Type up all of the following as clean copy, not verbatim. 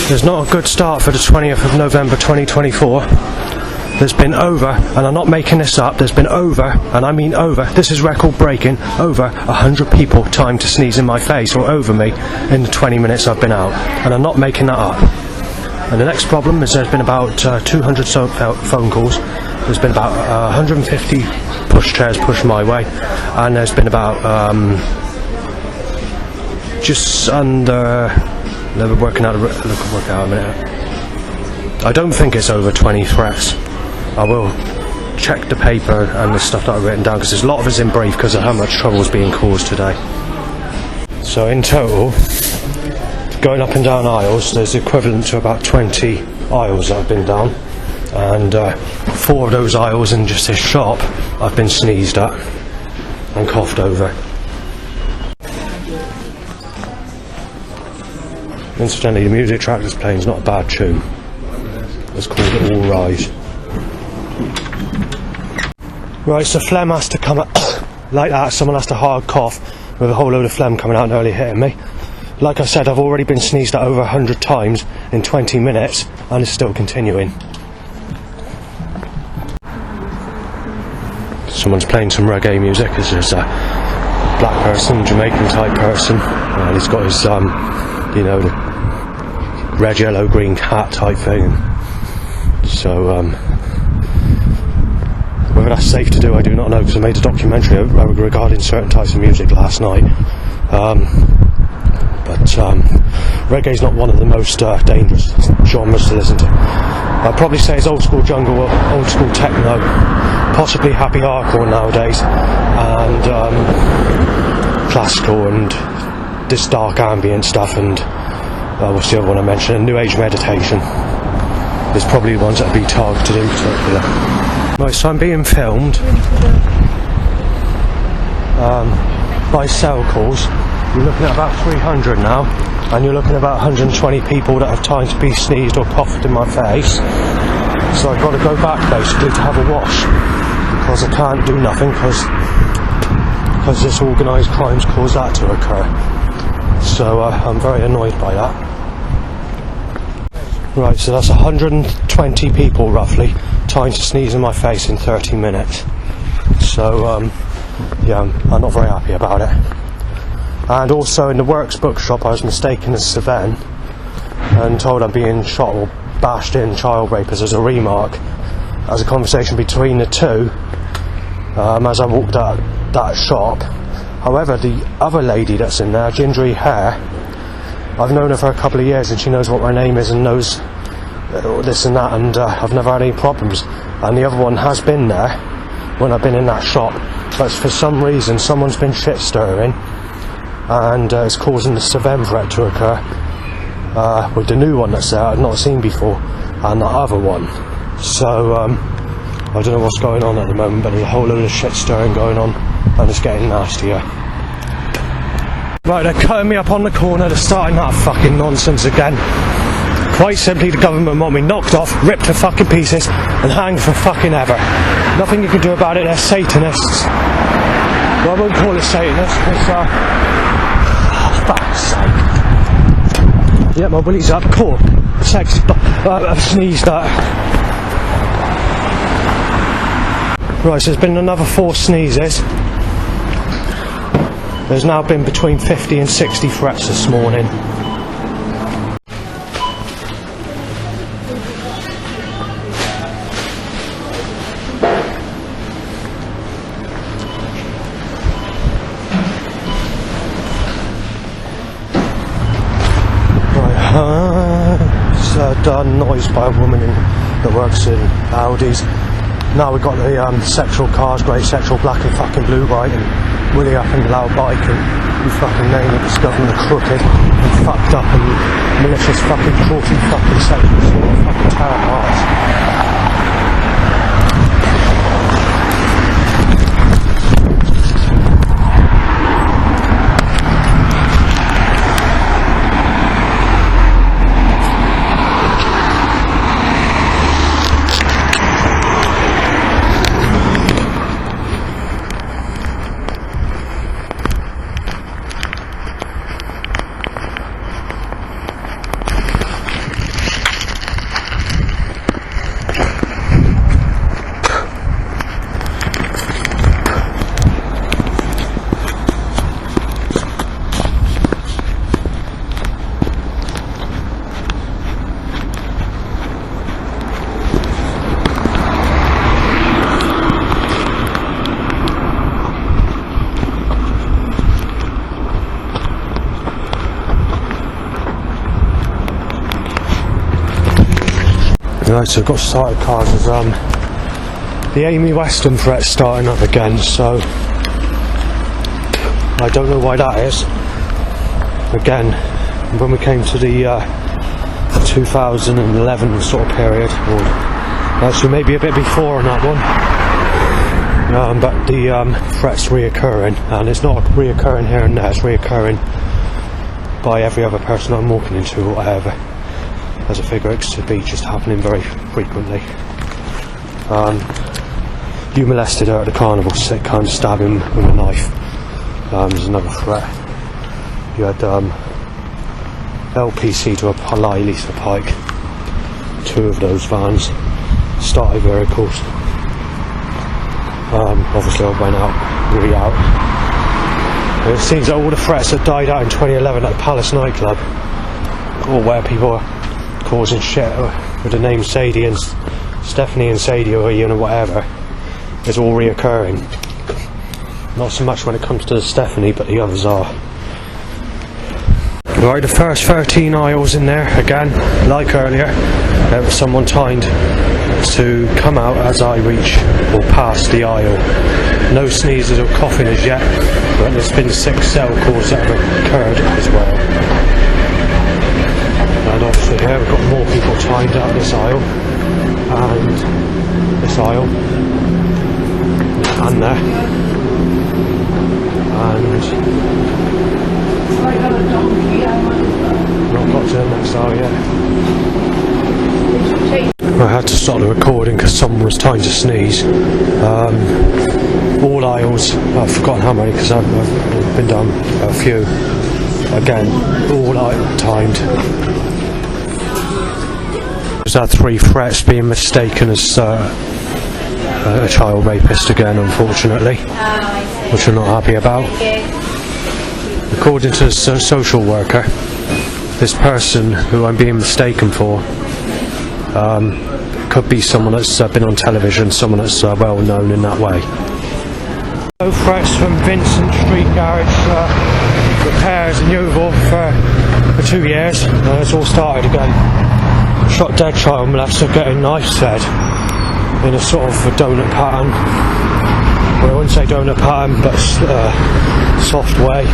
There's not a good start for the 20th of November 2024. There's been over, and I'm not making this up, there's been over, and I mean over, this is record breaking, over 100 people timed to sneeze in my face or over me in the 20 minutes I've been out. And I'm not making that up. And the next problem is there's been about 200 phone calls, there's been about 150 pushchairs pushed my way, and there's been about just under... Never working out work out a minute. I don't think it's over 20 threats. I will check the paper and the stuff that I've written down because there's a lot of it's in brief because of how much trouble is being caused today. So in total, going up and down aisles, there's equivalent to about 20 aisles that I've been down, and 4 of those aisles in just this shop I've been sneezed at and coughed over. Incidentally, the music track that's playing is not a bad tune. It's called All Rise. Right, so phlegm has to come out like that. Someone has to hard cough with a whole load of phlegm coming out and nearly hitting me. Like I said, I've already been sneezed at over 100 times in 20 minutes and it's still continuing. Someone's playing some reggae music. There's a black person, Jamaican type person, and he's got his you know, the red, yellow, green hat type thing. So whether that's safe to do, I do not know, because I made a documentary regarding certain types of music last night. But reggae's not one of the most dangerous genres to listen to. I'd probably say it's old school jungle, old school techno, possibly happy hardcore nowadays, and classical and this dark ambient stuff, and what's the other one I mentioned? New Age meditation. There's probably the ones that would be targeted in particular. Right, so I'm being filmed by cell calls. You're looking at about 300 now, and you're looking at about 120 people that have time to be sneezed or coughed in my face. So I've got to go back basically to have a wash, because I can't do nothing because this organised crime's caused that to occur. So I'm very annoyed by that. Right, so that's 120 people roughly trying to sneeze in my face in 30 minutes. So yeah, I'm not very happy about it. And also in the Works bookshop I was mistaken as Seven and told I'm being shot or bashed in child rapers as a remark, as a conversation between the two as I walked out that shop. However, the other lady that's in there, gingery hair, I've known her for a couple of years and she knows what my name is and knows this and that, and I've never had any problems. And the other one has been there when I've been in that shop, but for some reason someone's been shit stirring and it's causing the Seven threat to occur with the new one that's there I've not seen before, and the other one. So I don't know what's going on at the moment, but there's a whole load of shit stirring going on and it's getting nastier. Right, they're cutting me up on the corner, they're starting that fucking nonsense again. Quite simply, the government want me knocked off, ripped to fucking pieces and hanged for fucking ever. Nothing you can do about it, they're Satanists. Well, I won't call it Satanists because fuck's sake. Yeah, my willy's up, cool. Sex, I've sneezed at. Right, so there's been another 4 sneezes. There's now been between 50 and 60 threats this morning. It's done noise by a woman that works in Audi's. Now we've got the sexual cars, grey sexual, black and fucking blue right, and Willie up and loud bike, and you fucking name it, this government are crooked and fucked up and malicious fucking cruelty fucking Satanists, fucking tear apart. Right, so got started cars as the Amy Weston threat's starting up again, so I don't know why that is. Again, when we came to the 2011 sort of period, or actually maybe a bit before on that one, but the threat's reoccurring, and it's not reoccurring here and there, it's reoccurring by every other person I'm walking into or whatever. As I figure it to be just happening very frequently. You molested her at the carnival, so kind of stabbing with a knife. There's another threat. You had LPC to a Lisa Pike. 2 of those vans. Started vehicles. Obviously I went out, re-out. It seems that all the threats that died out in 2011 at the Palace nightclub, or where people are causing shit with the name Sadie and Stephanie and Sadie or Ian or whatever, is all reoccurring. Not so much when it comes to Stephanie, but the others are. Right, the first 13 aisles in there, again, like earlier, there was someone timed to come out as I reach or pass the aisle. No sneezes or coughing as yet, but there's been 6 cell calls that have occurred as well. And obviously here we've got more people timed out of this aisle, and this aisle, and there, and not got to the next aisle yet. I had to stop the recording because someone was trying to sneeze. All aisles, I've forgotten how many because I've been done a few. Again, all timed. Had 3 threats being mistaken as a child rapist again, unfortunately, which I'm not happy about. According to the social worker, this person who I'm being mistaken for could be someone that's been on television, someone that's well known in that way. No threats from Vincent Street Garage Repairs in Yeovil for 2 years. It's all started again. Shot dead child molester getting knife fed in a sort of a donut pattern. Well, I wouldn't say donut pattern, but soft way.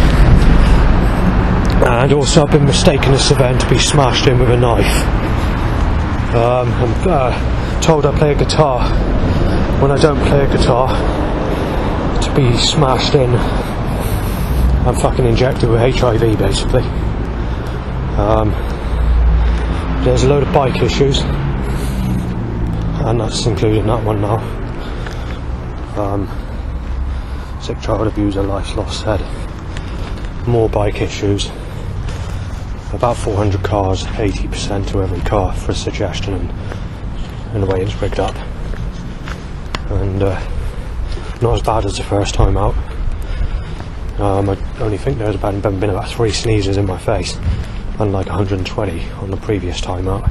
And also I've been mistaken this event to be smashed in with a knife. I'm told I play a guitar when I don't play a guitar to be smashed in. I'm fucking injected with HIV basically. There's a load of bike issues, and that's including that one now. Sick child abuser, life lost said. More bike issues. About 400 cars, 80% to every car for a suggestion, and the way it's rigged up. And not as bad as the first time out. I only think there's been about 3 sneezes in my face, unlike 120 on the previous time out.